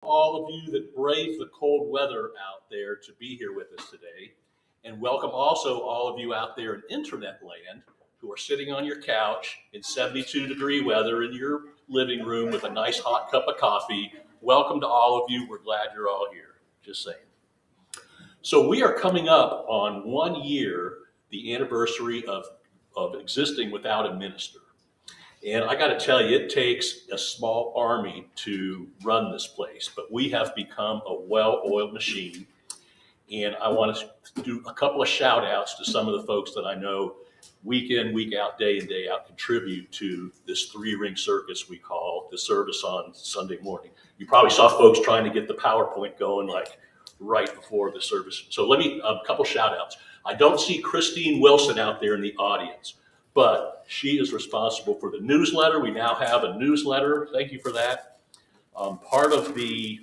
All of you that brave the cold weather out there to be here with us today. And welcome also all of you out there in internet land who are sitting on your couch in 72-degree weather in your living room with a nice hot cup of coffee. Welcome to all of you. We're glad you're all here. Just saying. So we are coming up on 1 year, the anniversary of existing without a minister. And I got to tell you, it takes a small army to run this place, but we have become a well-oiled machine. And I want to do a couple of shout outs to some of the folks that I know week in, week out, day in, day out contribute to this three-ring circus we call the service on Sunday morning. You probably saw folks trying to get the PowerPoint going like right before the service. So let me, a couple shout outs. I don't see Christine Wilson out there in the audience, but she is responsible for the newsletter. We now have a newsletter. Thank you for that. Part of the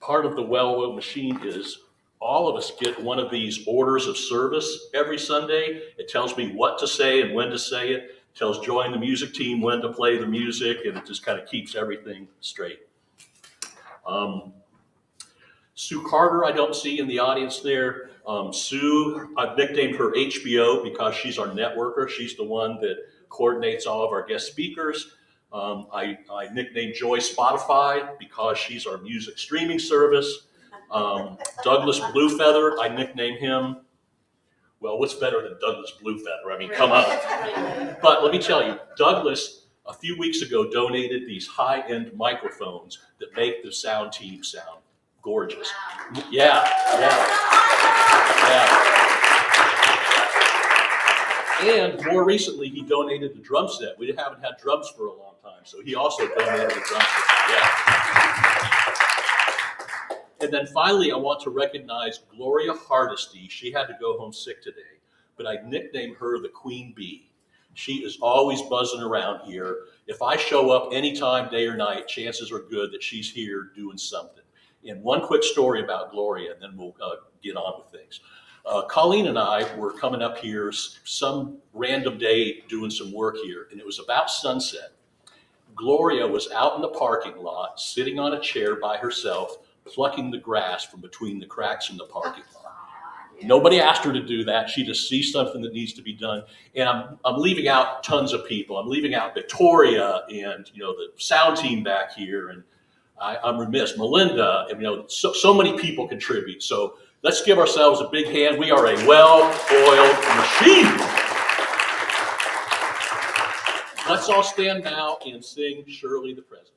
well-oiled machine is all of us get one of these orders of service every Sunday. It tells me what to say and when to say it. It tells Joy and the music team when to play the music, and it just kind of keeps everything straight. Sue Carter, I don't see in the audience there. Sue, I've nicknamed her HBO because she's our networker. She's the one that coordinates all of our guest speakers. I nicknamed Joy Spotify because she's our music streaming service. Douglas Bluefeather, I nicknamed him. Well, what's better than Douglas Bluefeather? I mean, come on. But let me tell you, Douglas, a few weeks ago, donated these high-end microphones that make the sound team sound gorgeous. Yeah. And more recently, he donated the drum set. We haven't had drums for a long time, so he also donated the drum set. Yeah. And then finally, I want to recognize Gloria Hardesty. She had to go home sick today, but I nicknamed her the Queen Bee. She is always buzzing around here. If I show up anytime, day or night, chances are good that she's here doing something. And one quick story about Gloria, and then we'll get on with things. Colleen and I were coming up here some random day doing some work here, and it was about sunset. Gloria was out in the parking lot, sitting on a chair by herself, plucking the grass from between the cracks in the parking lot. Nobody asked her to do that. She just sees something that needs to be done. And I'm leaving out tons of people. I'm leaving out Victoria and the sound team back here, and I'm remiss. Melinda, and so many people contribute. So let's give ourselves a big hand. We are a well-oiled machine. Let's all stand now and sing Surely the Presence.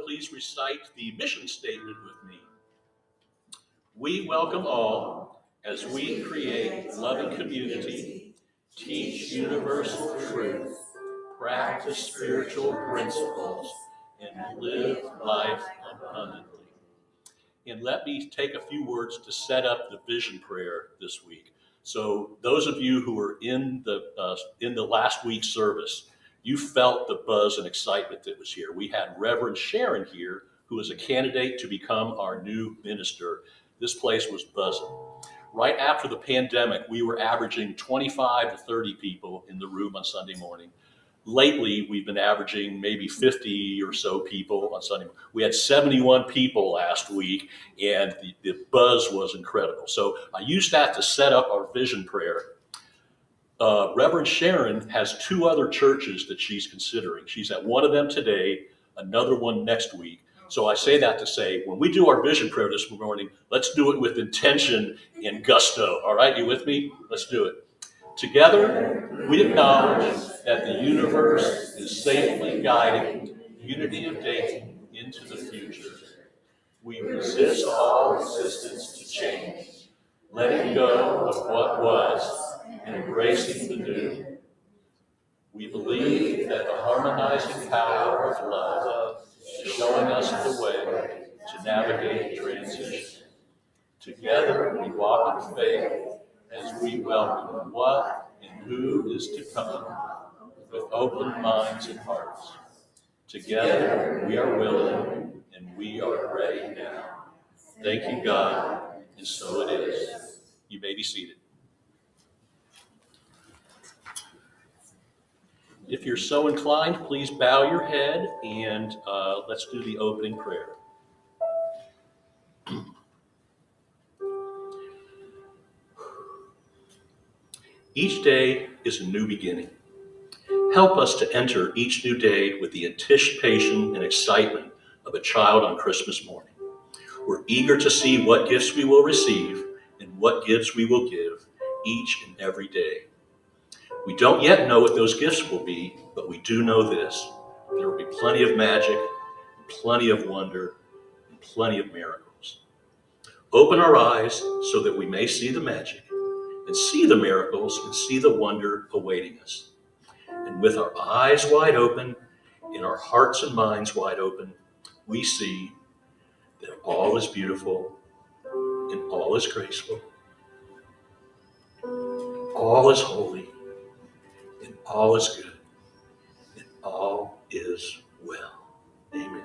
Please recite the mission statement with me. We welcome all as we create loving community, teach universal truth, practice spiritual principles, and live life abundantly. And let me take a few words to set up the vision prayer this week. So those of you who were in the last week's service, you felt the buzz and excitement that was here. We had Reverend Sharon here, who is a candidate to become our new minister. This place was buzzing. Right after the pandemic, we were averaging 25 to 30 people in the room on Sunday morning. Lately, we've been averaging maybe 50 or so people on Sunday. We had 71 people last week, and the buzz was incredible. So I used that to set up our vision prayer. Reverend Sharon has two other churches that she's considering. She's at one of them today, another one next week. So I say that to say, when we do our vision prayer this morning, let's do it with intention and gusto. All right, you with me? Let's do it. Together, we acknowledge that the universe is safely guiding unity of dating into the future. We resist all resistance to change, letting go of what was and embracing the new. We believe that the harmonizing power of love is showing us the way to navigate transition. Together we walk in faith as we welcome what and who is to come with open minds and hearts. Together we are willing and we are ready now. Thank you, God, and so it is. You may be seated. If you're so inclined, please bow your head and let's do the opening prayer. Each day is a new beginning. Help us to enter each new day with the anticipation and excitement of a child on Christmas morning. We're eager to see what gifts we will receive and what gifts we will give each and every day. We don't yet know what those gifts will be, but we do know this. There will be plenty of magic, plenty of wonder, and plenty of miracles. Open our eyes so that we may see the magic and see the miracles and see the wonder awaiting us. And with our eyes wide open and our hearts and minds wide open, we see that all is beautiful and all is graceful. All is holy and all is good and all is well. Amen.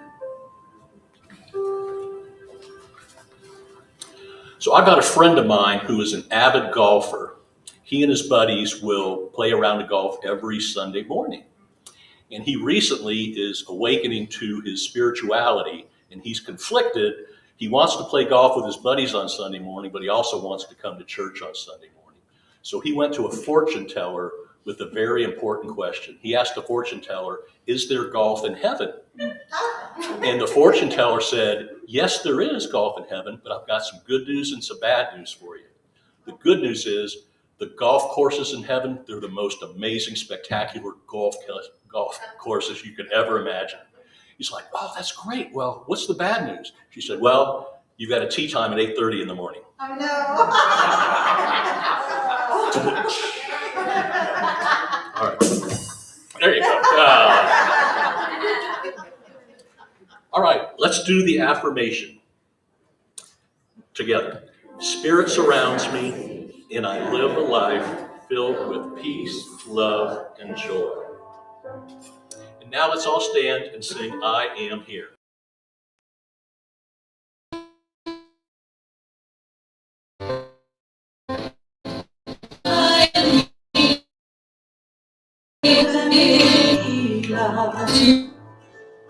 So I've got a friend of mine who is an avid golfer. He and his buddies will play a round of golf every Sunday morning. And he recently is awakening to his spirituality, and he's conflicted. He wants to play golf with his buddies on Sunday morning, but he also wants to come to church on Sunday morning. So he went to a fortune teller with a very important question. He asked the fortune teller, "Is there golf in heaven?" And the fortune teller said, "Yes, there is golf in heaven, but I've got some good news and some bad news for you. The good news is the golf courses in heaven, they're the most amazing, spectacular golf courses you could ever imagine." He's like, "Oh, that's great. Well, what's the bad news?" She said, "Well, you've got a tee time at 8:30 in the morning." Oh, no. All right. There you go. All right, let's do the affirmation together. Spirit surrounds me, and I live a life filled with peace, love, and joy. And now let's all stand and sing, "I Am Here."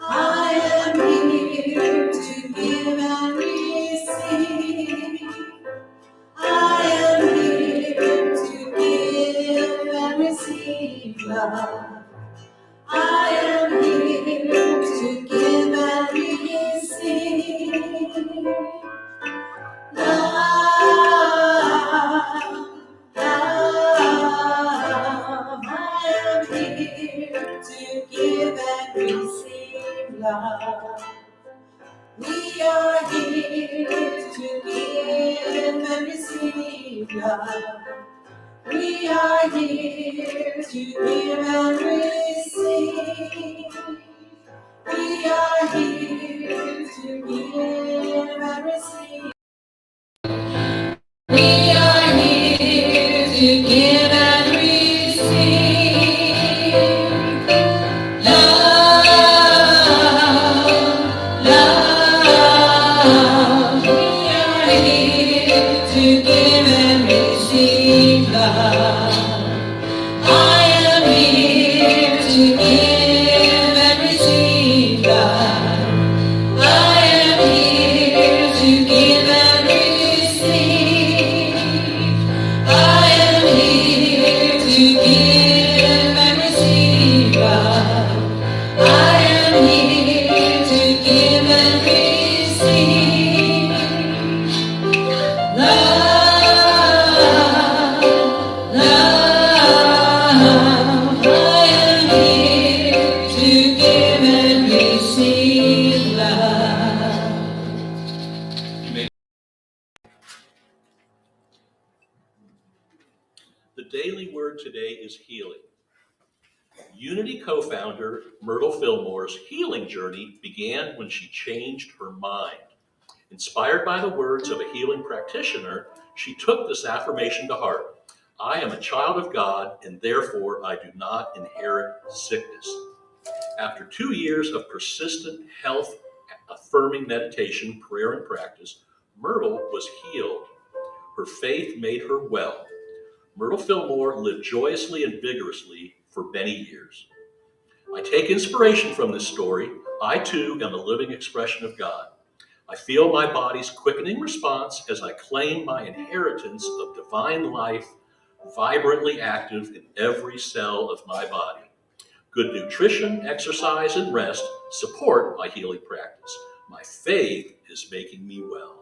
I am here to give and receive. I am here to give and receive love. I am here to give and receive love. I am here to give and receive love. We are here to give and receive love. We are here to give and receive. We are here to give and receive. We are here to give and receive love, love. We are here to give and receive love. I am here to give and receive love. I am here to give and receive. daily word today is healing. Unity co-founder Myrtle Fillmore's healing journey began when she changed her mind. Inspired by the words of a healing practitioner, she took this affirmation to heart. I am a child of God, and therefore I do not inherit sickness. After 2 years of persistent health-affirming meditation, prayer, and practice, Myrtle was healed. Her faith made her well. Myrtle Fillmore lived joyously and vigorously for many years. I take inspiration from this story. I too am a living expression of God. I feel my body's quickening response as I claim my inheritance of divine life, vibrantly active in every cell of my body. Good nutrition, exercise, and rest support my healing practice. My faith is making me well.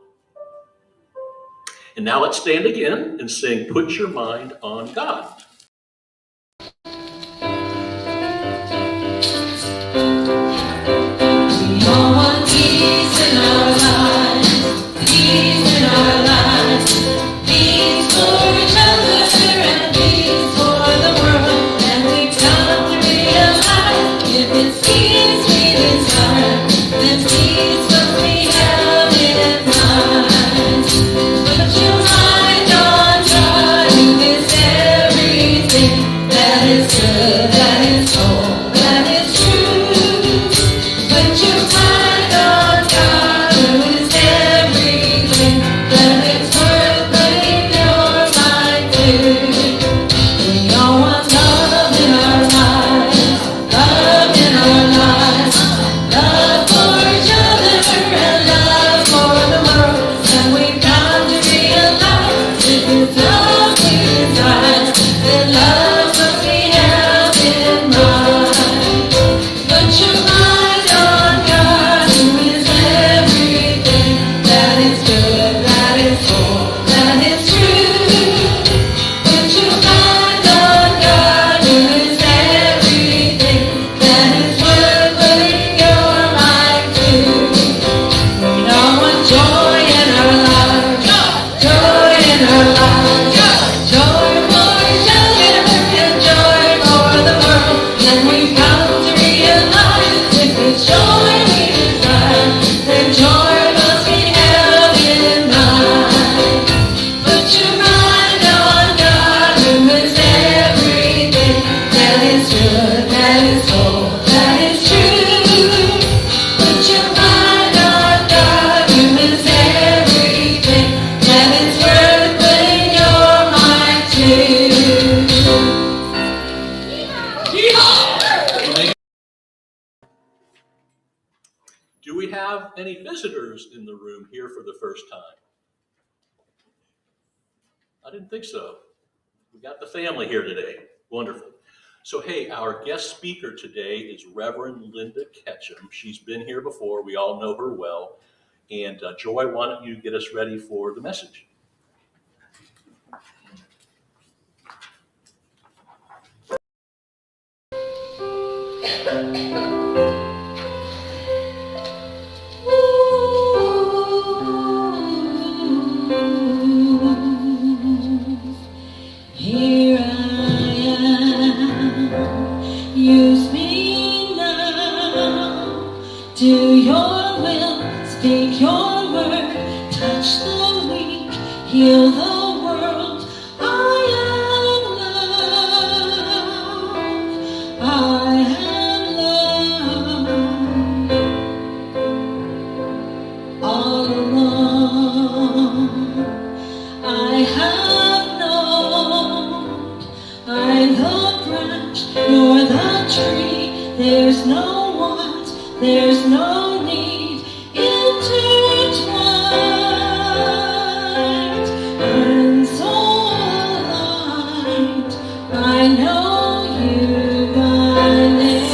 And now let's stand again and sing Put Your Mind on God. We all want peace in our lives, peace in our lives, peace for each other and peace for the world. And we've come to realize if it's peace we desire, then peace must we have in mind. Put your mind on God, who is everything that is good, that is whole, that is true. Put your mind on God, who is everything that is worth putting your mind to. We all want love in our lives, love in our lives, love for each other and love for the world. And we've got to realize if it's love we desire, then love must we have in mind. Put your mind on God, who is everything that is good, that is whole, that is true. Put your mind on God, who is everything that is worth putting your mind to. We all want joy in our lives, joy in our lives, joy for each other and joy for the world. And we've got to realize if it's joy we desire, then joy must be held in mind. Put your mind on God, who is everything that is good, that is whole, that is true. Put your mind on God, who is everything that is worth putting your mind to. Do we have any visitors in the room here for the first time? I didn't think so. We got the family here today. Wonderful. So, hey, our guest speaker today is Reverend Linda Ketchum. She's been here before. We all know her well. And Joy, why don't you get us ready for the message? Here I am, use me now, do your will, speak your word, touch the weak, heal the world. I am love, I am love, all along I have known, I'm the branch, you're the tree, there's no want, there's no need, intertwined, I'm so aligned, I know you by name,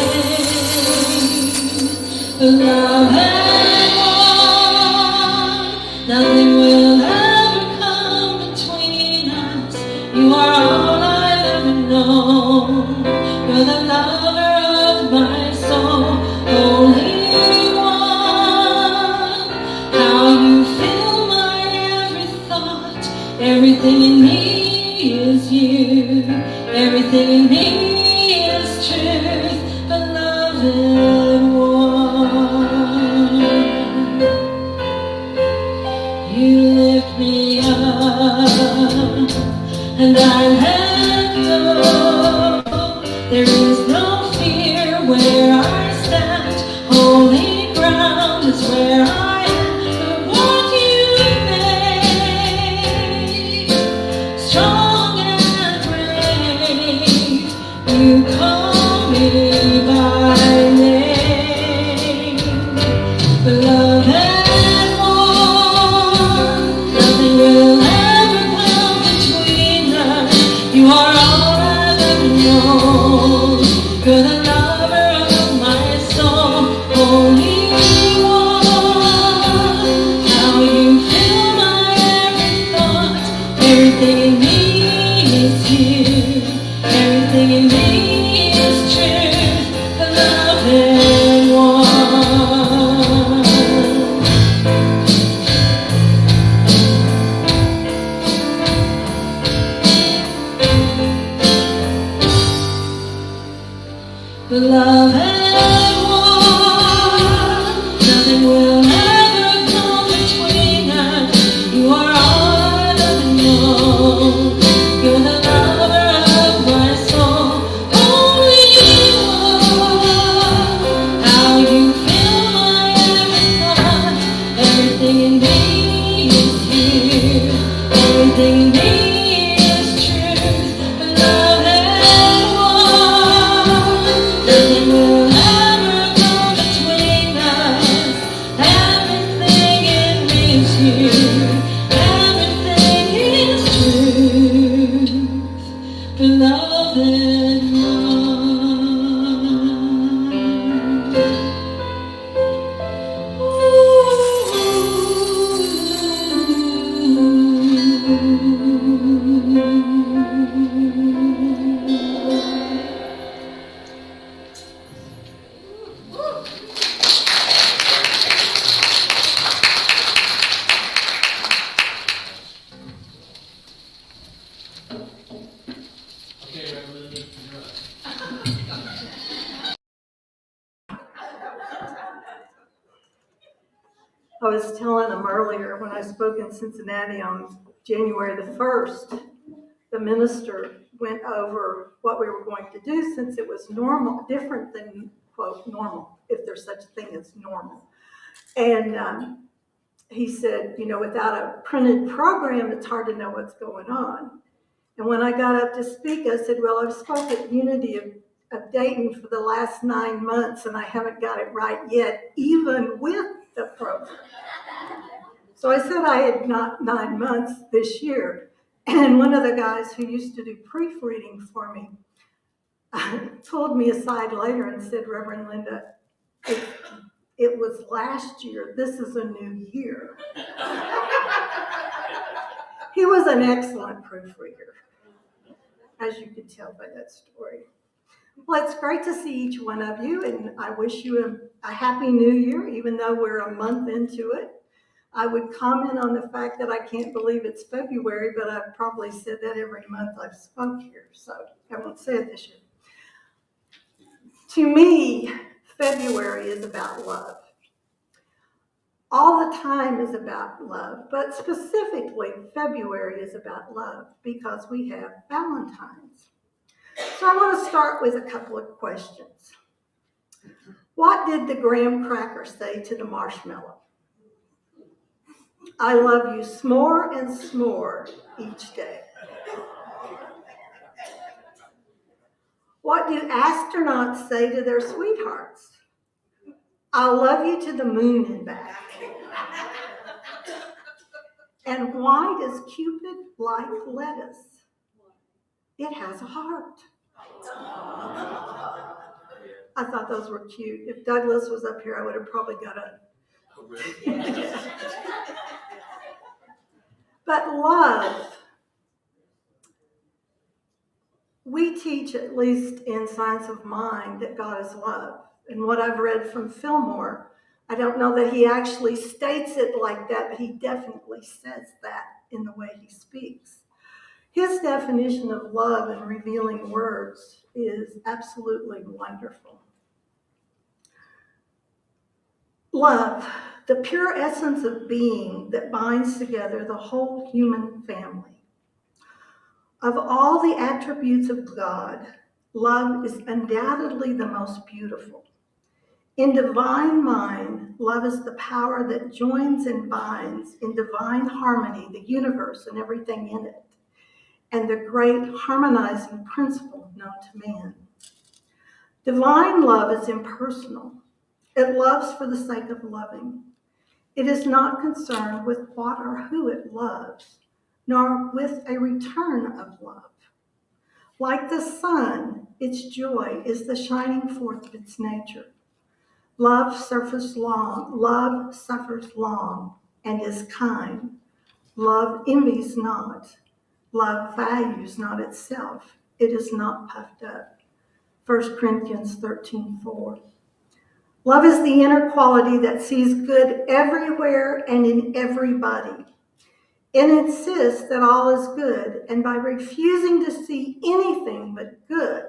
love and one, nothing will ever come between us, you are all I've ever known, you're the lover of my soul, Holy One, how you fill my every thought, everything in me is you. love is where I am. The one you made, strong and brave. You call me by name. The love and warm, nothing will ever come between us. You are all I've ever known. You're the lover of my soul, only one. How you fill my every thought. Everything in me is you. Everything in me is true. The love and one. The love and one, nothing will ever come between us. You are all I've ever known. You're the lover of my soul, only one. How you fill my every thought. Everything in me is you. Everything in me is truth. The love and one. Nothing will ever come between us. Everything in me is you. Everything is truth. The love and Okay, Reverend, you're up. I was telling them earlier when I spoke in Cincinnati on January the 1st, the minister went over what we were going to do since it was normal, different than, quote, normal, if there's such a thing as normal. And he said, you know, without a printed program, it's hard to know what's going on. And when I got up to speak, I said, well, I've spoken at Unity of Dayton for the last 9 months, and I haven't got it right yet, even with the program. So I said I had not 9 months this year. And one of the guys who used to do proofreading for me pulled me aside later and said, Reverend Linda, it was last year. This is a new year. He was an excellent proofreader, as you could tell by that story. Well, it's great to see each one of you, and I wish you a happy new year, even though we're a month into it. I would comment on the fact that I can't believe it's February, but I've probably said that every month I've spoke here, so I won't say it this year. To me, February is about love. All the time is about love, but specifically February is about love because we have Valentine's. So I want to start with a couple of questions. What did the graham cracker say to the marshmallow? I love you s'more and s'more each day. What do astronauts say to their sweethearts? I'll love you to the moon and back. And why does Cupid like lettuce? It has a heart. I thought those were cute. If Douglas was up here, I would have probably got a... But love, we teach, at least in Science of Mind, that God is love. And what I've read from Fillmore, I don't know that he actually states it like that, but he definitely says that in the way he speaks. His definition of love in revealing words is absolutely wonderful. Love, the pure essence of being that binds together the whole human family. Of all the attributes of God, love is undoubtedly the most beautiful. In divine mind, love is the power that joins and binds in divine harmony the universe and everything in it, and the great harmonizing principle known to man. Divine love is impersonal. It loves for the sake of loving. It is not concerned with what or who it loves, nor with a return of love. Like the sun, its joy is the shining forth of its nature. Love suffers long and is kind. Love envies not. Love values not itself. It is not puffed up. 1 Corinthians 13:4. Love is the inner quality that sees good everywhere and in everybody. It insists that all is good, and by refusing to see anything but good,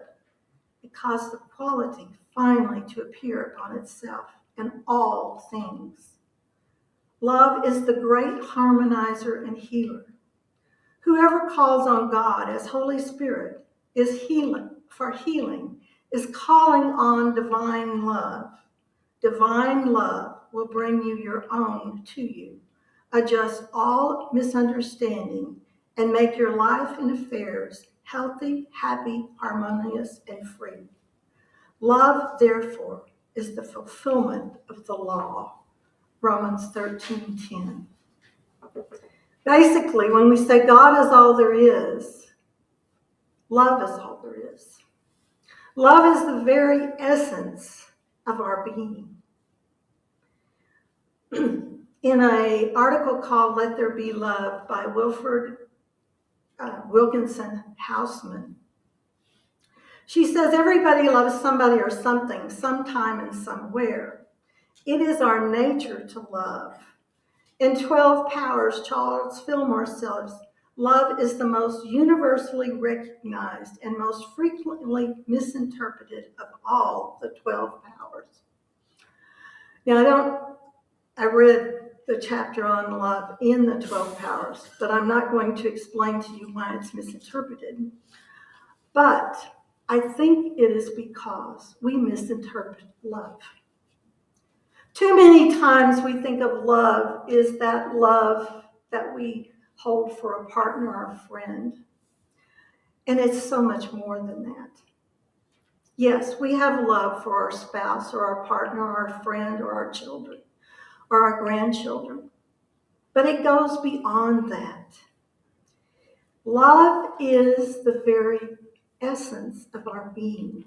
it caused the quality finally to appear upon itself in all things. Love is the great harmonizer and healer. Whoever calls on God as Holy Spirit is healing is calling on divine love. Divine love will bring you your own to you, adjust all misunderstanding, and make your life and affairs healthy, happy, harmonious, and free. Love, therefore, is the fulfillment of the law. Romans 13:10. Basically, when we say God is all there is, love is all there is. Love is the very essence of our being. In an article called Let There Be Love by Wilford Wilkinson Houseman, she says everybody loves somebody or something, sometime and somewhere. It is our nature to love. In 12 Powers, Charles Fillmore says, love is the most universally recognized and most frequently misinterpreted of all the 12 powers. Now, I read the chapter on love in the 12 powers, but I'm not going to explain to you why it's misinterpreted. But I think it is because we misinterpret love. Too many times we think of love is that love that we hold for a partner or a friend. And it's so much more than that. Yes, we have love for our spouse or our partner or our friend or our children or our grandchildren. But it goes beyond that. Love is the very essence of our being.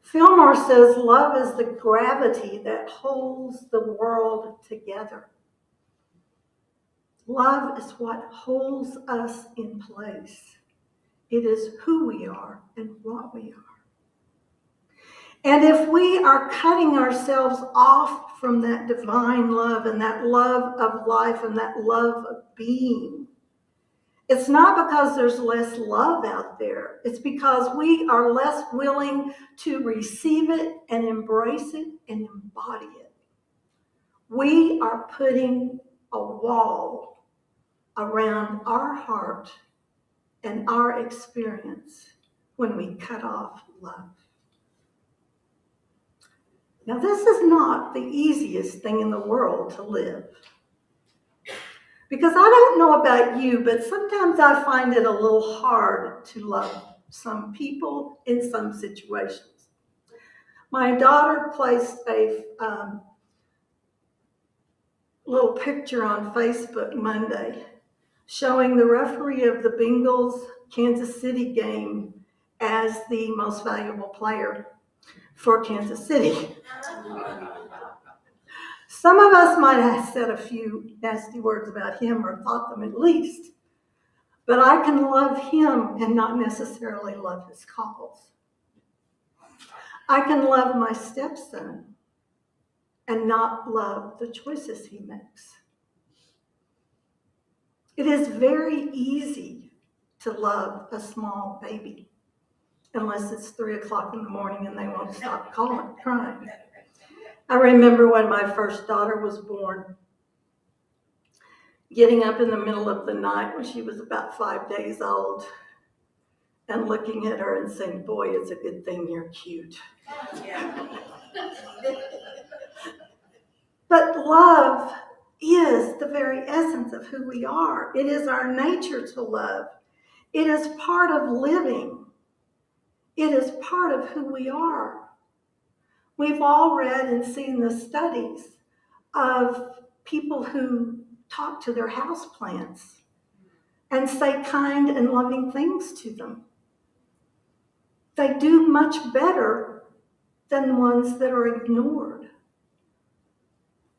Fillmore says love is the gravity that holds the world together. Love is what holds us in place. It is who we are and what we are. And if we are cutting ourselves off from that divine love and that love of life and that love of being, it's not because there's less love out there. It's because we are less willing to receive it and embrace it and embody it. We are putting a wall around our heart and our experience when we cut off love. Now, this is not the easiest thing in the world to live. Because I don't know about you, but sometimes I find it a little hard to love some people in some situations. My daughter placed a little picture on Facebook Monday showing the referee of the Bengals Kansas City game as the most valuable player for Kansas City. Some of us might have said a few nasty words about him or thought them at least, but I can love him and not necessarily love his calls. I can love my stepson and not love the choices he makes. It is very easy to love a small baby, unless it's 3 o'clock in the morning and they won't stop crying. I remember when my first daughter was born, getting up in the middle of the night when she was about 5 days old and looking at her and saying, boy, it's a good thing you're cute. But love is the very essence of who we are. It is our nature to love. It is part of living. It is part of who we are. We've all read and seen the studies of people who talk to their houseplants and say kind and loving things to them. They do much better than ones that are ignored,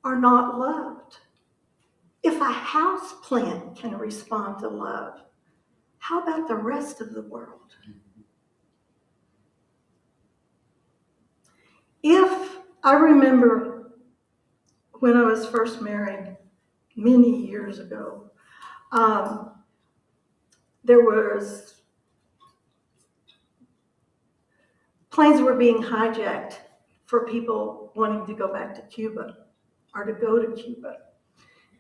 are not loved. If a house plant can respond to love, how about the rest of the world? If I remember when I was first married many years ago, there was planes were being hijacked for people wanting to go back to Cuba or to go to Cuba.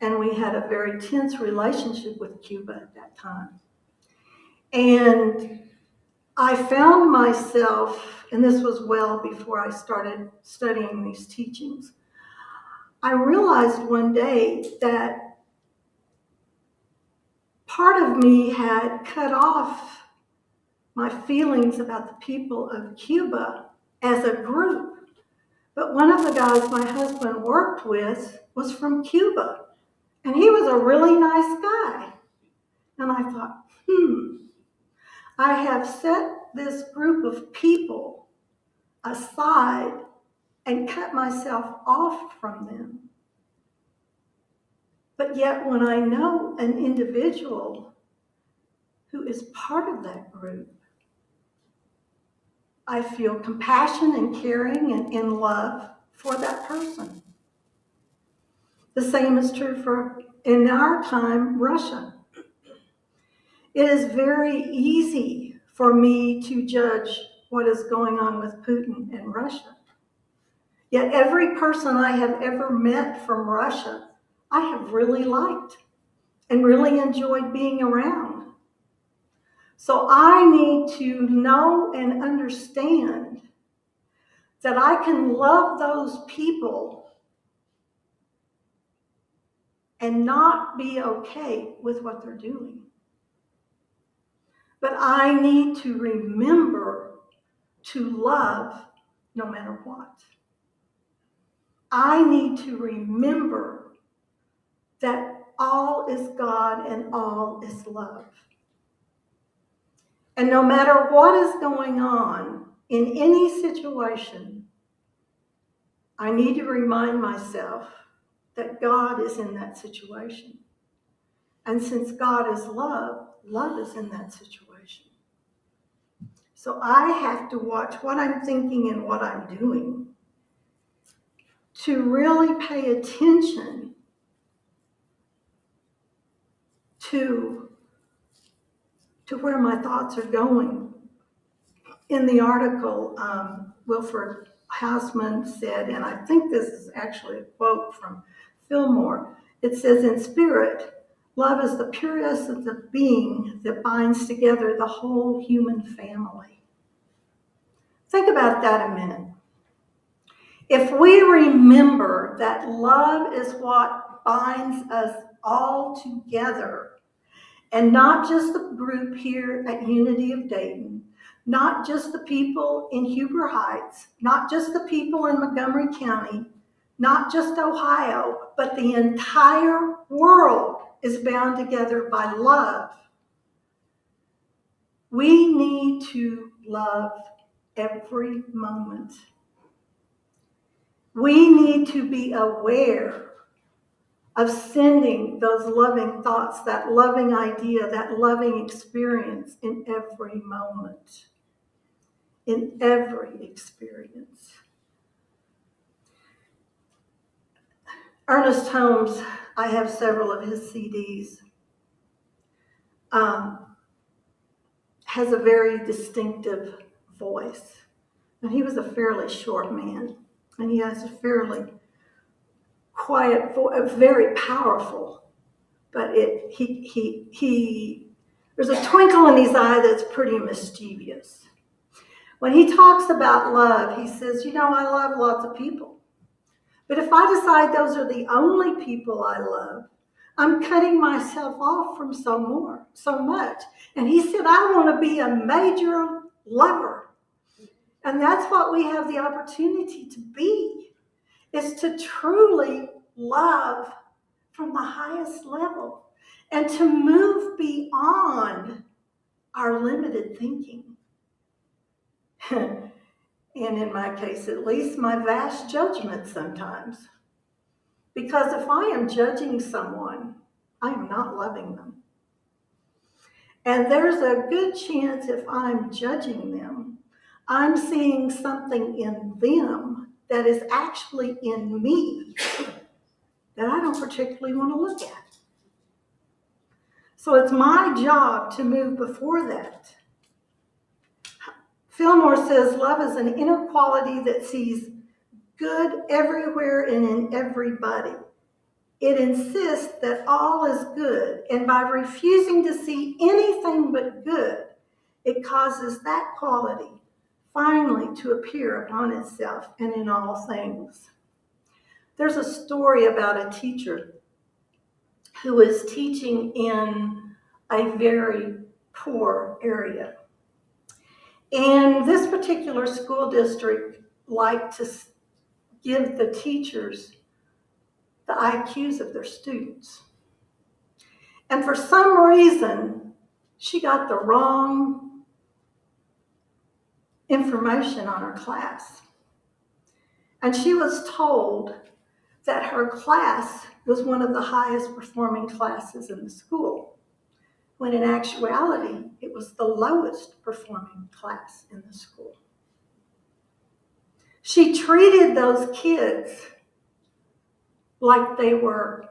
And we had a very tense relationship with Cuba at that time. And I found myself, and this was well before I started studying these teachings, I realized one day that part of me had cut off my feelings about the people of Cuba as a group. But one of the guys my husband worked with was from Cuba, and he was a really nice guy. And I thought, I have set this group of people aside and cut myself off from them. But yet when I know an individual who is part of that group, I feel compassion and caring and love for that person. The same is true for, in our time, Russia. It is very easy for me to judge what is going on with Putin and Russia. Yet every person I have ever met from Russia, I have really liked and really enjoyed being around. So I need to know and understand that I can love those people and not be okay with what they're doing. But I need to remember to love no matter what. I need to remember that all is God and all is love. And no matter what is going on in any situation, I need to remind myself that God is in that situation. And since God is love, love is in that situation. So I have to watch what I'm thinking and what I'm doing to really pay attention to where my thoughts are going. In the article, Wilford Hausman said, and I think this is actually a quote from Fillmore, it says, in spirit, love is the pure essence of being that binds together the whole human family. Think about that a minute. If we remember that love is what binds us all together, and not just the group here at Unity of Dayton, not just the people in Huber Heights, not just the people in Montgomery County, not just Ohio, but the entire world is bound together by love. We need to love every moment. We need to be aware of sending those loving thoughts, that loving idea, that loving experience in every moment, in every experience. Ernest Holmes, I have several of his CDs, has a very distinctive voice. And he was a fairly short man, and he has a fairly quiet voice, very powerful, but there's a twinkle in his eye that's pretty mischievous. When he talks about love, he says, I love lots of people, But if I decide those are the only people I love, I'm cutting myself off from so much. And he said, I want to be a major lover. And that's what we have the opportunity to be, is to truly love from the highest level and to move beyond our limited thinking. And in my case, at least, my vast judgment sometimes. Because if I am judging someone, I am not loving them. And there's a good chance if I'm judging them, I'm seeing something in them that is actually in me that I don't particularly want to look at. So it's my job to move before that. Fillmore says love is an inner quality that sees good everywhere and in everybody. It insists that all is good, and by refusing to see anything but good, it causes that quality finally to appear upon itself and in all things. There's a story about a teacher who was teaching in a very poor area. And this particular school district liked to give the teachers the IQs of their students. And for some reason, she got the wrong information on her class. And she was told that her class was one of the highest performing classes in the school, when in actuality, it was the lowest performing class in the school. She treated those kids like they were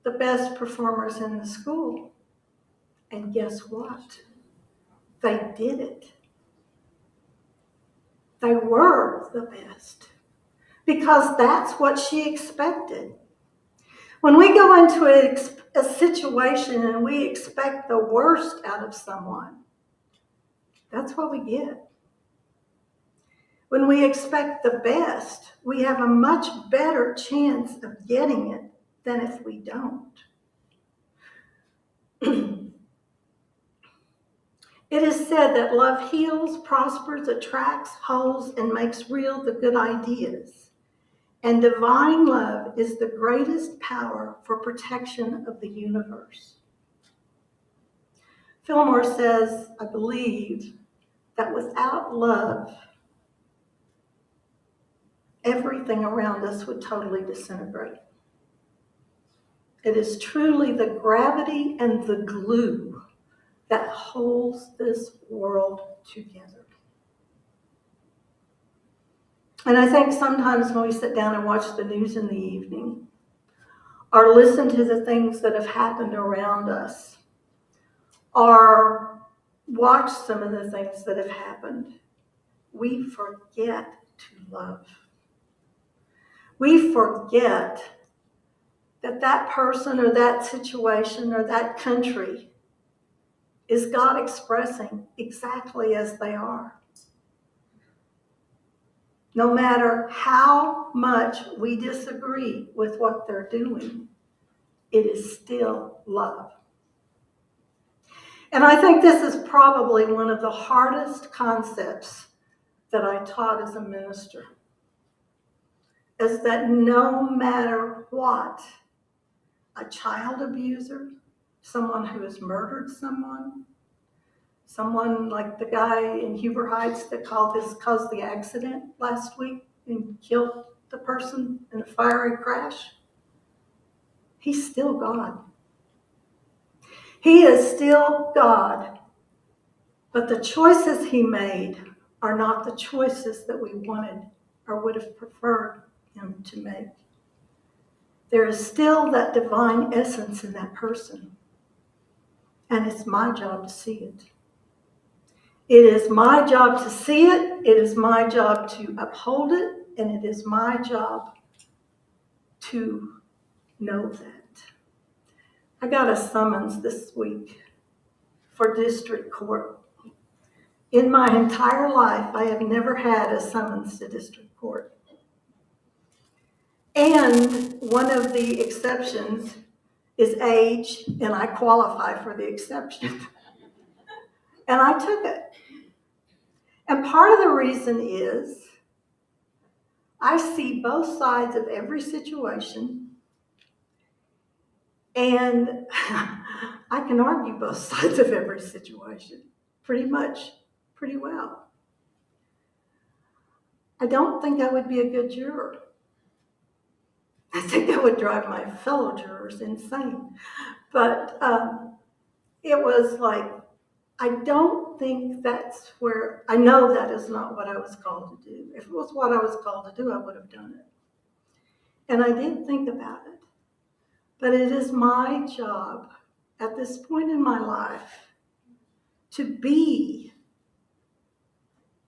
the best performers in the school. And guess what? They did it. They were the best because that's what she expected. When we go into a situation and we expect the worst out of someone, that's what we get. When we expect the best, we have a much better chance of getting it than if we don't. It is said that love heals, prospers, attracts, holds, and makes real the good ideas. And divine love is the greatest power for protection of the universe. Fillmore says, I believe that without love, everything around us would totally disintegrate. It is truly the gravity and the glue that holds this world together. And I think sometimes when we sit down and watch the news in the evening, or listen to the things that have happened around us, or watch some of the things that have happened, we forget to love. We forget that that person or that situation or that country is God expressing exactly as they are. No matter how much we disagree with what they're doing, it is still love. And I think this is probably one of the hardest concepts that I taught as a minister, is that no matter what, a child abuser, someone who has murdered someone like the guy in Huber Heights that caused the accident last week and killed the person in a fiery crash, he's still God. He is still God. But the choices he made are not the choices that we wanted or would have preferred him to make. There is still that divine essence in that person. And it's my job to see it. It is my job to see it. It is my job to uphold it. And it is my job to know that. I got a summons this week for district court. In my entire life, I have never had a summons to district court. And one of the exceptions is age, and I qualify for the exception. And I took it. And part of the reason is I see both sides of every situation, and I can argue both sides of every situation pretty well. I don't think I would be a good juror. I think that would drive my fellow jurors insane. But it was like, I don't think that's where, I know that is not what I was called to do. If it was what I was called to do, I would have done it. And I did think about it. But it is my job at this point in my life to be,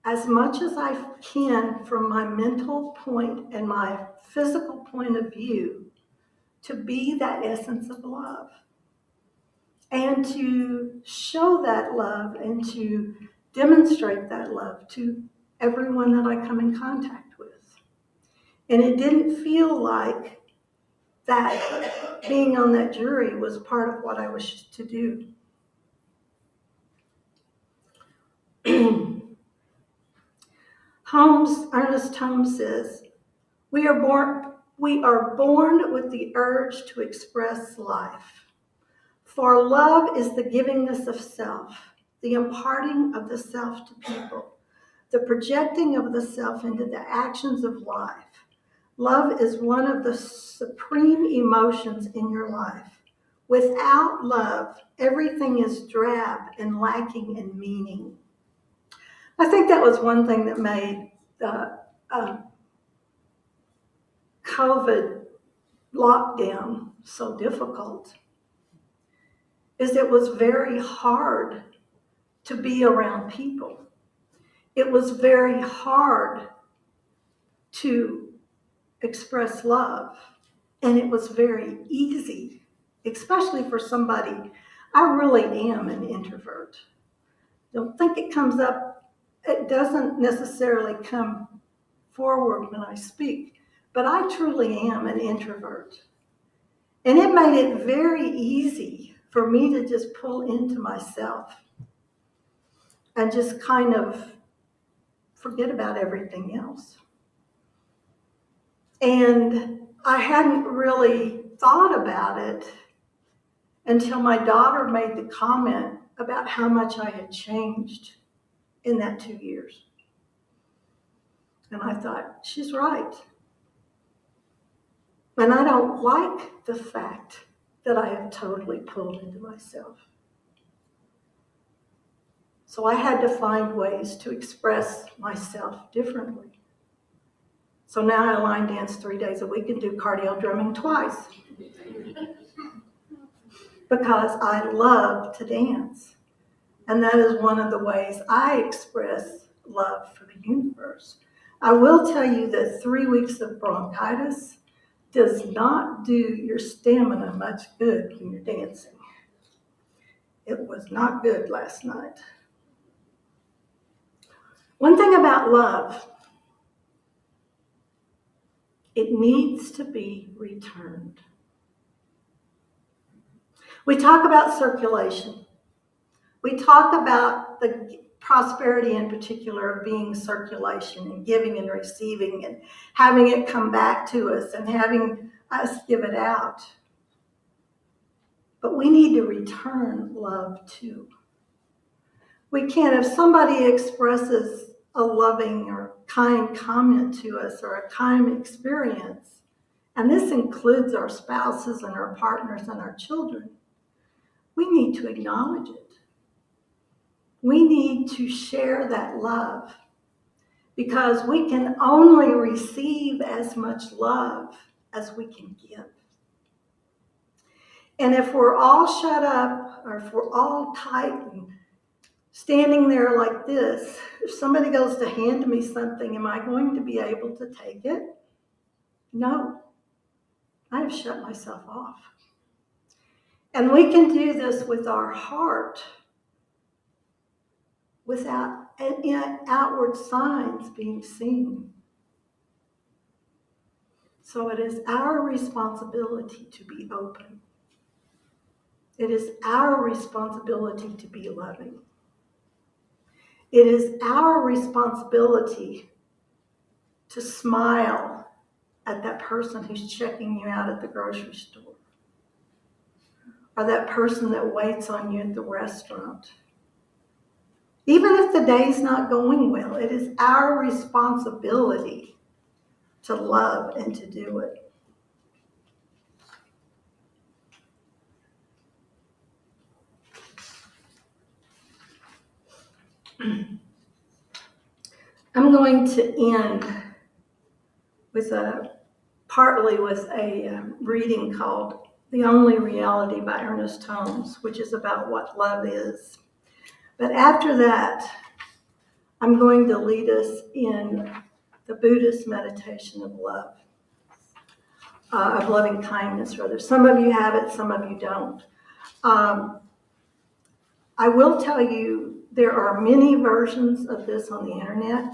as much as I can from my mental point and my physical point of view, to be that essence of love. And to show that love and to demonstrate that love to everyone that I come in contact with. And it didn't feel like that being on that jury was part of what I was to do. Ernest Holmes says, we are born with the urge to express life. For love is the givingness of self, the imparting of the self to people, the projecting of the self into the actions of life. Love is one of the supreme emotions in your life. Without love, everything is drab and lacking in meaning. I think that was one thing that made the COVID lockdown so difficult, is it was very hard to be around people. It was very hard to express love, and it was very easy, especially for somebody. I really am an introvert. Don't think it comes up, it doesn't necessarily come forward when I speak, but I truly am an introvert. And it made it very easy for me to just pull into myself and just kind of forget about everything else. And I hadn't really thought about it until my daughter made the comment about how much I had changed in that 2 years. And I thought, she's right. And I don't like the fact that I have totally pulled into myself. So I had to find ways to express myself differently. So now I line dance 3 days a week and do cardio drumming twice. Because I love to dance. And that is one of the ways I express love for the universe. I will tell you that 3 weeks of bronchitis does not do your stamina much good when you're dancing. It was not good last night. One thing about love, it needs to be returned. We talk about circulation. We talk about the prosperity in particular of being circulation and giving and receiving and having it come back to us and having us give it out. But we need to return love too. We can't, if somebody expresses a loving or kind comment to us or a kind experience, and this includes our spouses and our partners and our children, we need to acknowledge it. We need to share that love because we can only receive as much love as we can give. And if we're all shut up or if we're all tight and standing there like this, if somebody goes to hand me something, am I going to be able to take it? No. I have shut myself off. And we can do this with our heart without outward signs being seen. So it is our responsibility to be open. It is our responsibility to be loving. It is our responsibility to smile at that person who's checking you out at the grocery store, or that person that waits on you at the restaurant. Even if the day's not going well, it is our responsibility to love and to do it. I'm going to end with partly with a reading called The Only Reality by Ernest Holmes, which is about what love is. But after that, I'm going to lead us in the Buddhist meditation of love, of loving kindness, rather. Some of you have it, some of you don't. I will tell you there are many versions of this on the internet.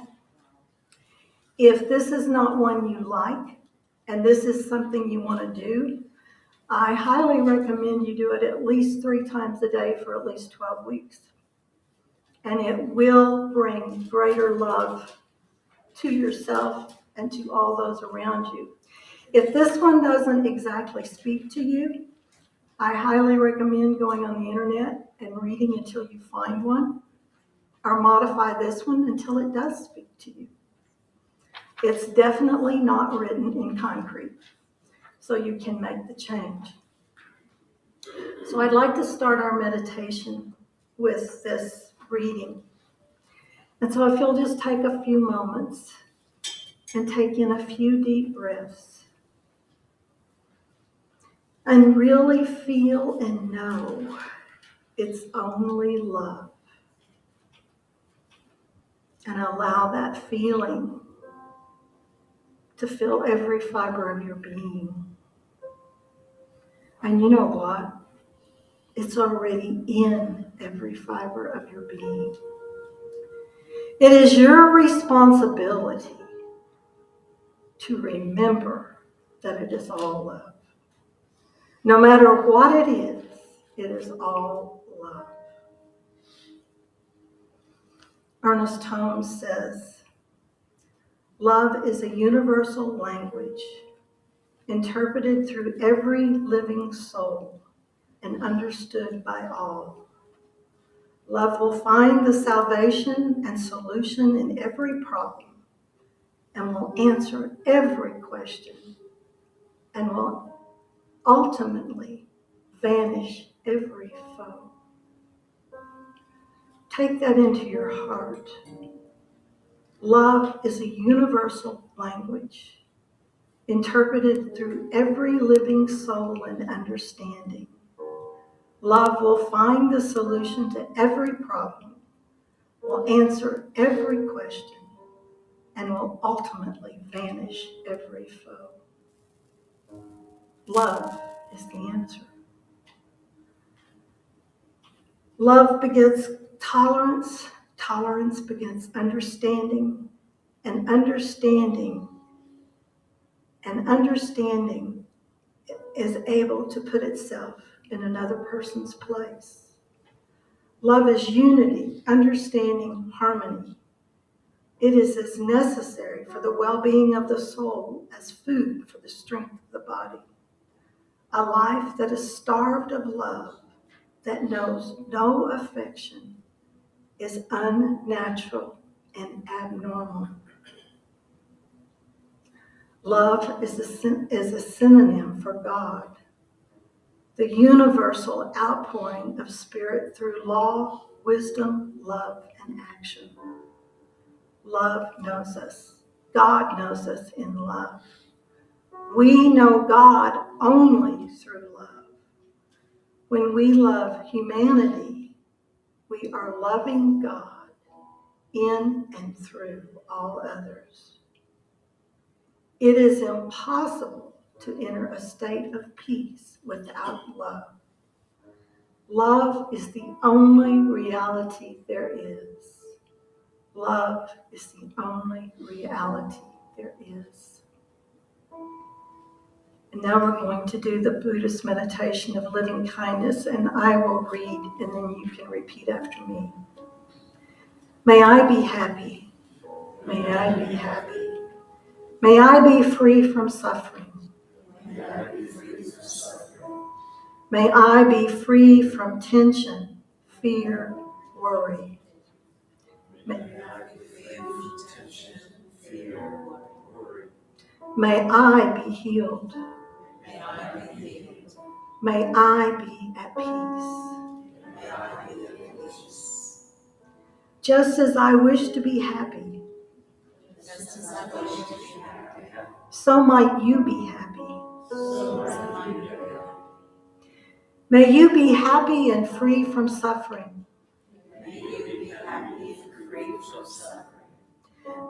If this is not one you like, and this is something you want to do, I highly recommend you do it at least 3 times a day for at least 12 weeks. And it will bring greater love to yourself and to all those around you. If this one doesn't exactly speak to you, I highly recommend going on the internet and reading until you find one, or modify this one until it does speak to you. It's definitely not written in concrete, so you can make the change. So I'd like to start our meditation with this reading. And so if you'll just take a few moments and take in a few deep breaths and really feel and know it's only love. And allow that feeling to fill every fiber of your being. And you know what? It's already in every fiber of your being. It is your responsibility to remember that it is all love. No matter what it is all love. Ernest Holmes says, love is a universal language interpreted through every living soul and understood by all. Love will find the salvation and solution in every problem and will answer every question and will ultimately vanish every foe. Take that into your heart. Love is a universal language interpreted through every living soul and understanding. Love will find the solution to every problem, will answer every question, and will ultimately vanish every foe. Love is the answer. Love begets tolerance, tolerance begets understanding, and understanding is able to put itself in another person's place. Love is unity, understanding, harmony. It is as necessary for the well-being of the soul as food for the strength of the body. A life that is starved of love, that knows no affection, is unnatural and abnormal. Love is a synonym for God, the universal outpouring of spirit through law, wisdom, love, and action. Love knows us. God knows us in love. We know God only through love. When we love humanity, we are loving God in and through all others. It is impossible to enter a state of peace without love. Love is the only reality there is. Love is the only reality there is. And now we're going to do the Buddhist meditation of living kindness, and I will read, and then you can repeat after me. May I be happy. May I be happy. May I be free from suffering. May I be free from tension, fear, worry. May I be healed. May I be at peace. Just as I wish to be happy, so might you be happy. May you be happy and free from suffering.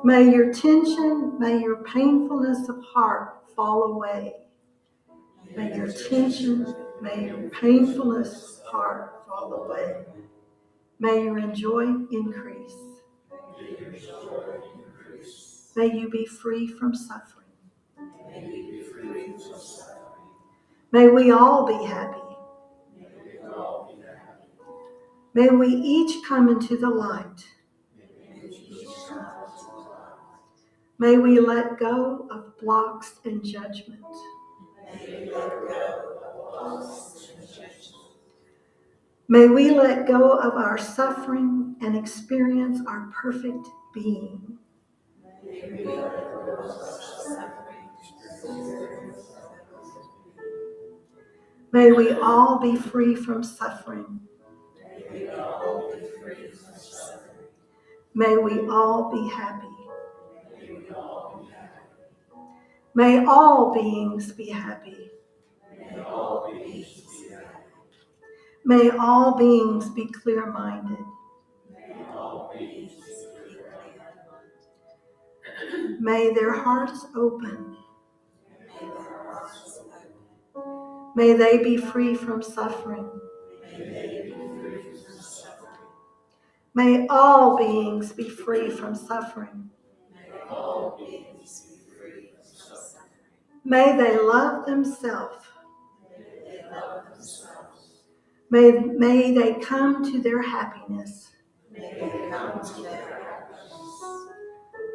May your tension, may your painfulness of heart fall away. May your tension, may your painfulness of heart fall away. May your joy increase. May you be free from suffering. May we all be happy. May we each come into the light. May we let go of blocks and judgment. May we let go of our suffering and experience our perfect being. May we all be free from suffering. May we all be happy. May all beings be happy. May all beings be clear-minded. May their hearts open. May they be free from suffering. May all beings be free from suffering. May they love themselves. May they come to their happiness.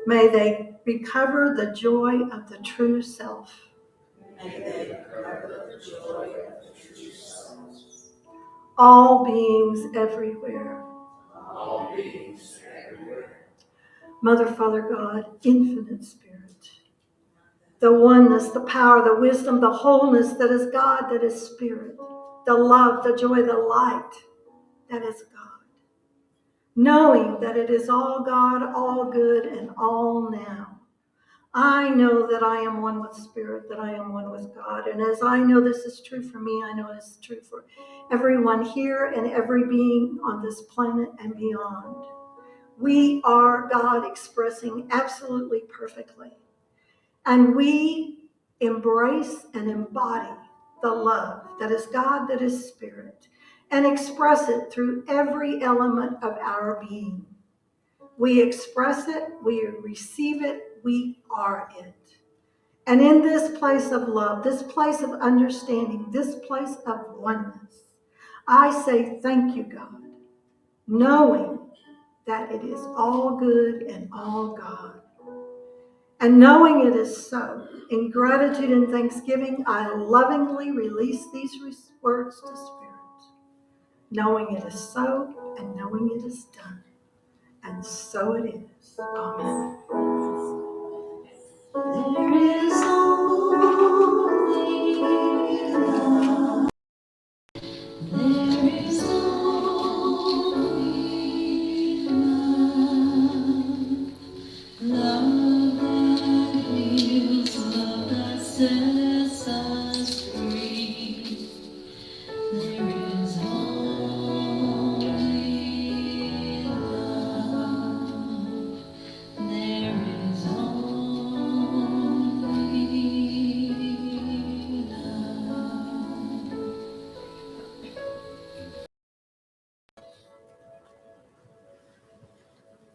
May they recover the joy of the true self. All beings everywhere. Mother, Father, God, infinite Spirit, the oneness, the power, the wisdom, the wholeness that is God, that is Spirit, the love, the joy, the light that is God. Knowing that it is all God, all good, and all now. I know that I am one with Spirit, that I am one with God. And as I know this is true for me, I know it is true for everyone here and every being on this planet and beyond. We are God expressing absolutely perfectly. And we embrace and embody the love that is God, that is Spirit, and express it through every element of our being. We express it, we receive it, we are it. And in this place of love, this place of understanding, this place of oneness, I say thank you, God, knowing that it is all good and all God. And knowing it is so, in gratitude and thanksgiving, I lovingly release these words to Spirit, knowing it is so and knowing it is done. And so it is. Amen. There is only love. There is only love. Love that heals, love that sets us free. There is only love. There is only love.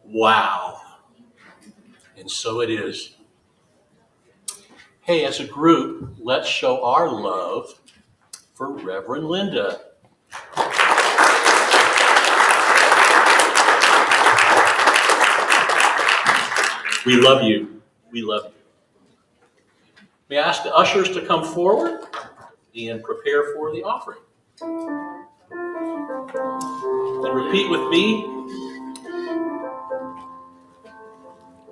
Wow. And so it is. Hey, as a group, let's show our love for Reverend Linda. We love you. We love you. May I ask the ushers to come forward and prepare for the offering. And repeat with me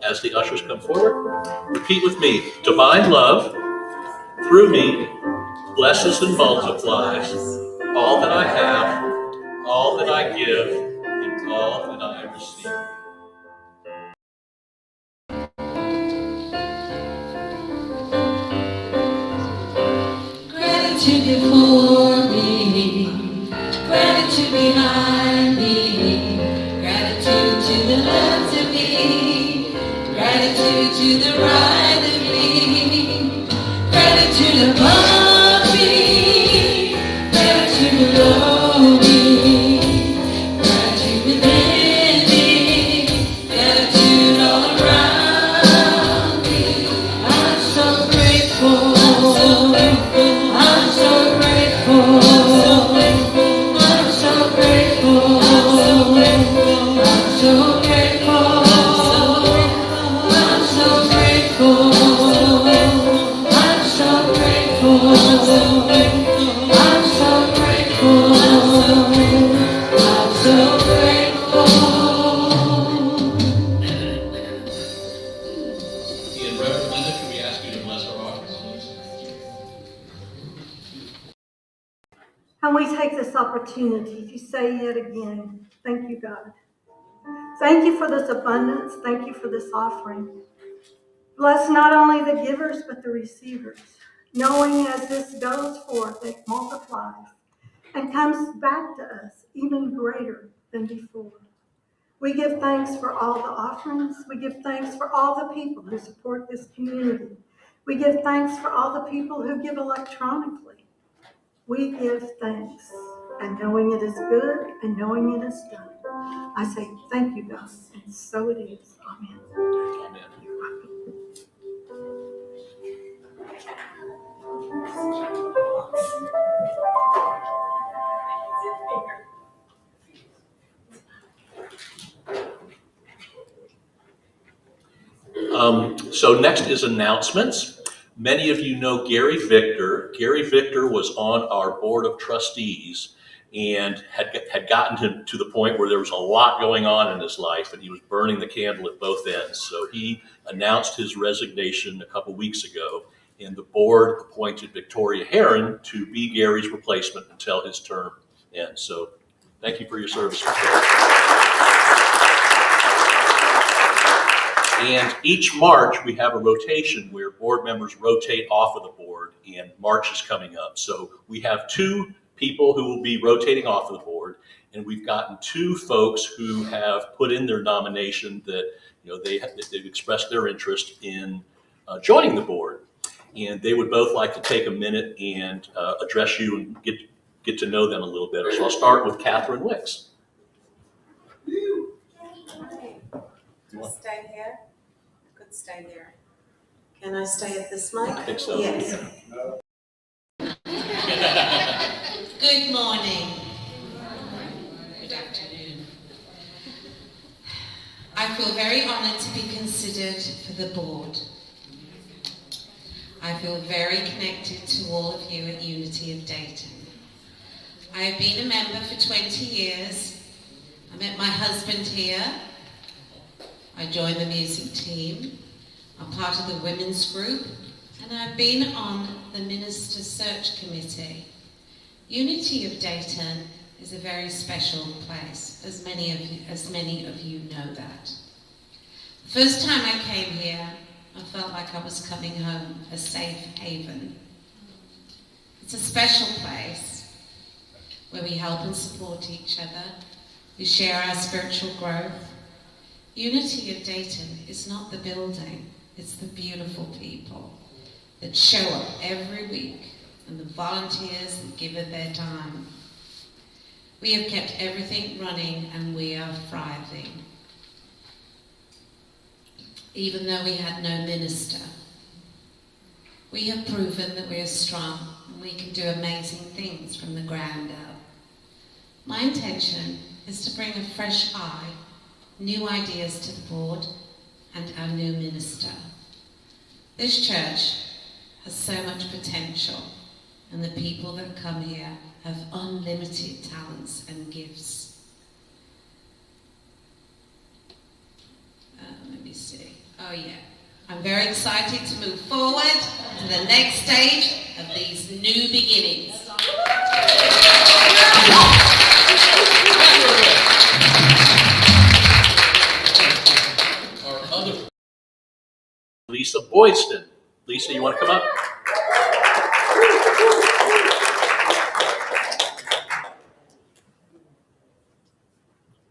as the ushers come forward. Repeat with me. Divine love through me blesses and multiplies all that I have, all that I give, and all that I receive. Gratitude before me, gratitude behind me, gratitude to the left of me, gratitude to the right of me, gratitude above me, gratitude below me, gratitude within me, gratitude all around me. I'm so grateful. I'm so grateful. I'm so grateful. I'm so grateful. I'm so grateful. I'm so grateful. I'm so grateful. I'm so grateful. And Reverend Linda, can we ask you to bless our offerings? And we take this opportunity to say yet again, thank you, God. Thank you for this abundance. Thank you for this offering. Bless not only the givers, but the receivers, knowing as this goes forth, it multiplies and comes back to us even greater than before. We give thanks for all the offerings. We give thanks for all the people who support this community. We give thanks for all the people who give electronically. We give thanks, and knowing it is good and knowing it is done, I say thank you, God, and so it is. Amen. Amen. So next is announcements. Many of you know Gary Victor. Gary Victor was on our board of trustees and had gotten to the point where there was a lot going on in his life and he was burning the candle at both ends. So he announced his resignation a couple weeks ago, and the board appointed Victoria Heron to be Gary's replacement until his term ends. So thank you for your service, Victoria. And each March, we have a rotation where board members rotate off of the board, and March is coming up. So we have two people who will be rotating off of the board, and we've gotten two folks who have put in their nomination that they've expressed their interest in joining the board. And they would both like to take a minute and address you and get to know them a little better. So I'll start with Catherine Wicks. Just stay here. Could stay there. Can I stay at this mic? I think so. Yes. Good morning. Good afternoon. I feel very honored to be considered for the board. I feel very connected to all of you at Unity of Dayton. I have been a member for 20 years. I met my husband here. I joined the music team. I'm part of the women's group, and I've been on the Minister Search Committee. Unity of Dayton is a very special place, as many of you know that. The first time I came here, I felt like I was coming home, a safe haven. It's a special place where we help and support each other, we share our spiritual growth. Unity of Dayton is not the building, it's the beautiful people that show up every week and the volunteers that give of their time. We have kept everything running and we are thriving. Even though we had no minister. We have proven that we are strong and we can do amazing things from the ground up. My intention is to bring a fresh eye, new ideas to the board and our new minister. This church has so much potential, and the people that come here have unlimited talents and gifts. Let me see. Oh yeah. I'm very excited to move forward to the next stage of these new beginnings. Our other Lisa Boydston. Lisa, you want to come up?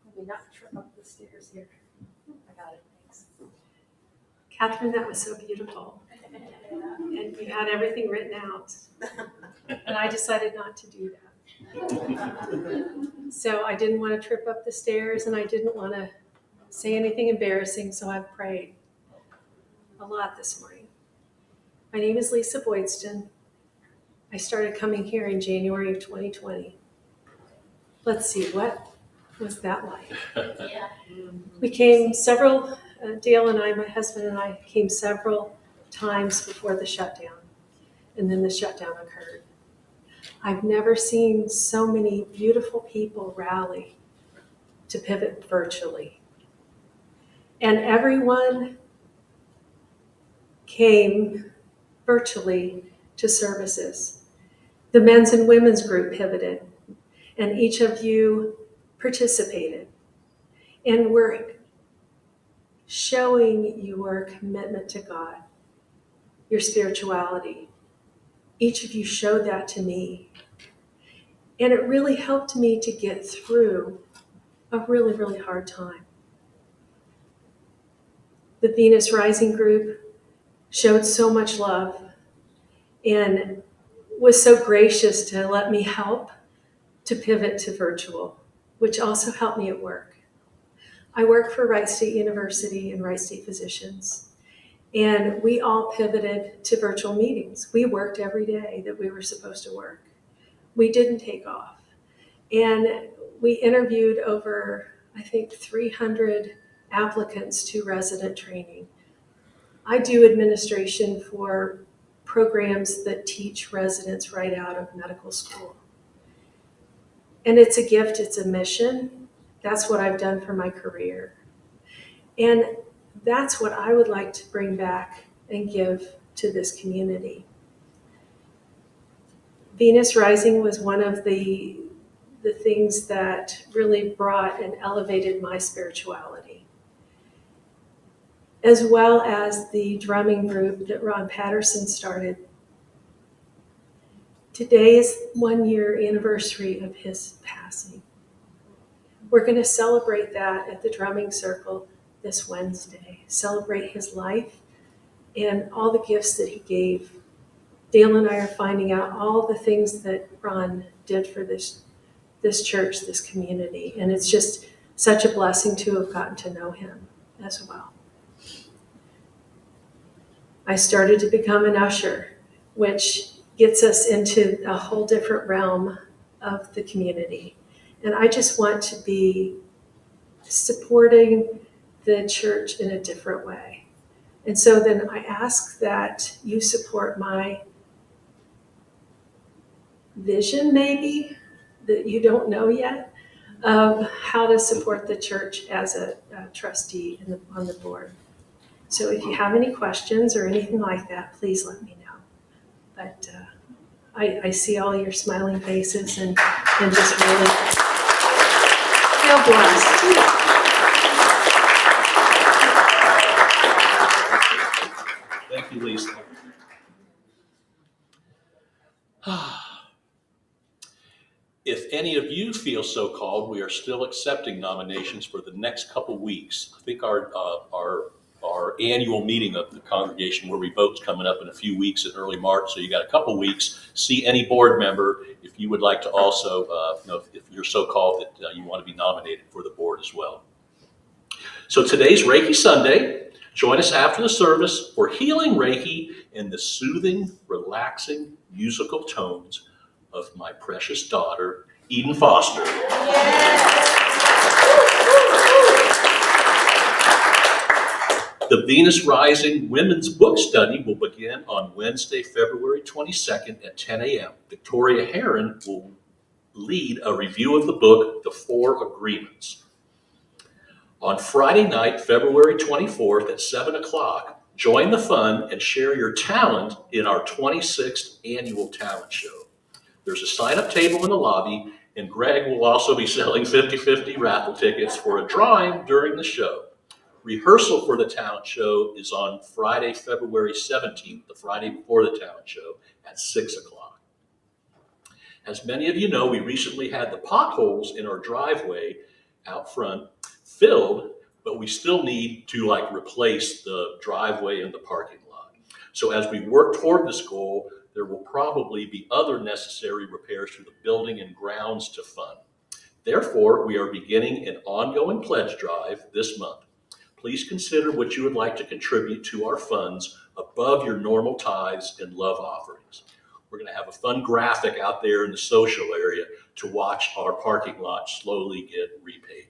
Let me not trip up the stairs here. I got it, thanks. Catherine, that was so beautiful. And you had everything written out. And I decided not to do that. So I didn't want to trip up the stairs and I didn't want to say anything embarrassing, so I've prayed a lot this morning. My name is Lisa Boydston. I started coming here in January of 2020. Let's see, what was that like? We came several, Dale and I, my husband and I, came several times before the shutdown, and then the shutdown occurred. I've never seen so many beautiful people rally to pivot virtually. And everyone came virtually to services. The men's and women's group pivoted, and each of you participated. And we're showing your commitment to God, your spirituality. Each of you showed that to me. And it really helped me to get through a really, really hard time. The Venus Rising group showed so much love and was so gracious to let me help to pivot to virtual, which also helped me at work. I work for Wright State University and Wright State Physicians, and we all pivoted to virtual meetings. We worked every day that we were supposed to work. We didn't take off. And we interviewed over, I think, 300 applicants to resident training. I do administration for programs that teach residents right out of medical school. And it's a gift, it's a mission. That's what I've done for my career. And that's what I would like to bring back and give to this community. Venus Rising was one of the things that really brought and elevated my spirituality, as well as the drumming group that Ron Patterson started. Today is 1 year anniversary of his passing. We're going to celebrate that at the drumming circle this Wednesday, celebrate his life and all the gifts that he gave. Dale and I are finding out all the things that Ron did for this church, this community, and it's just such a blessing to have gotten to know him as well. I started to become an usher, which gets us into a whole different realm of the community. And I just want to be supporting the church in a different way. And so then I ask that you support my vision, maybe, that you don't know yet, of how to support the church as a trustee on the board. So if you have any questions or anything like that, please let me know. But I see all your smiling faces and just really feel blessed. Thank you, Lisa. If any of you feel so called, we are still accepting nominations for the next couple weeks. I think our annual meeting of the congregation where we vote's coming up in a few weeks in early March, so you got a couple weeks. See any board member if you would like to also, if you're so called that you want to be nominated for the board as well. So today's Reiki Sunday. Join us after the service for Healing Reiki in the soothing, relaxing, musical tones of my precious daughter, Eden Foster. The Venus Rising Women's Book Study will begin on Wednesday, February 22nd at 10 a.m. Victoria Heron will lead a review of the book, The Four Agreements. On Friday night, February 24th at 7 o'clock, join the fun and share your talent in our 26th annual talent show. There's a sign-up table in the lobby, and Greg will also be selling 50-50 raffle tickets for a drawing during the show. Rehearsal for the talent show is on Friday, February 17th, the Friday before the talent show, at 6 o'clock. As many of you know, we recently had the potholes in our driveway out front filled, but we still need to replace the driveway and the parking lot. So as we work toward this goal, there will probably be other necessary repairs to the building and grounds to fund. Therefore, we are beginning an ongoing pledge drive this month. Please consider what you would like to contribute to our funds above your normal tithes and love offerings. We're going to have a fun graphic out there in the social area to watch our parking lot slowly get repaved.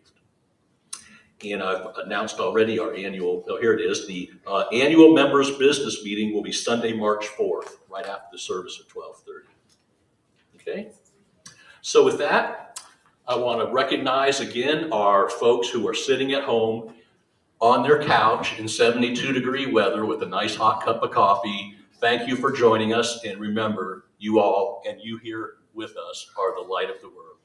And I've announced already our annual, here it is, the annual members business meeting will be Sunday, March 4th, right after the service at 12:30. Okay? So with that, I want to recognize again our folks who are sitting at home on their couch in 72-degree weather with a nice hot cup of coffee. Thank you for joining us. And remember, you all and you here with us are the light of the world.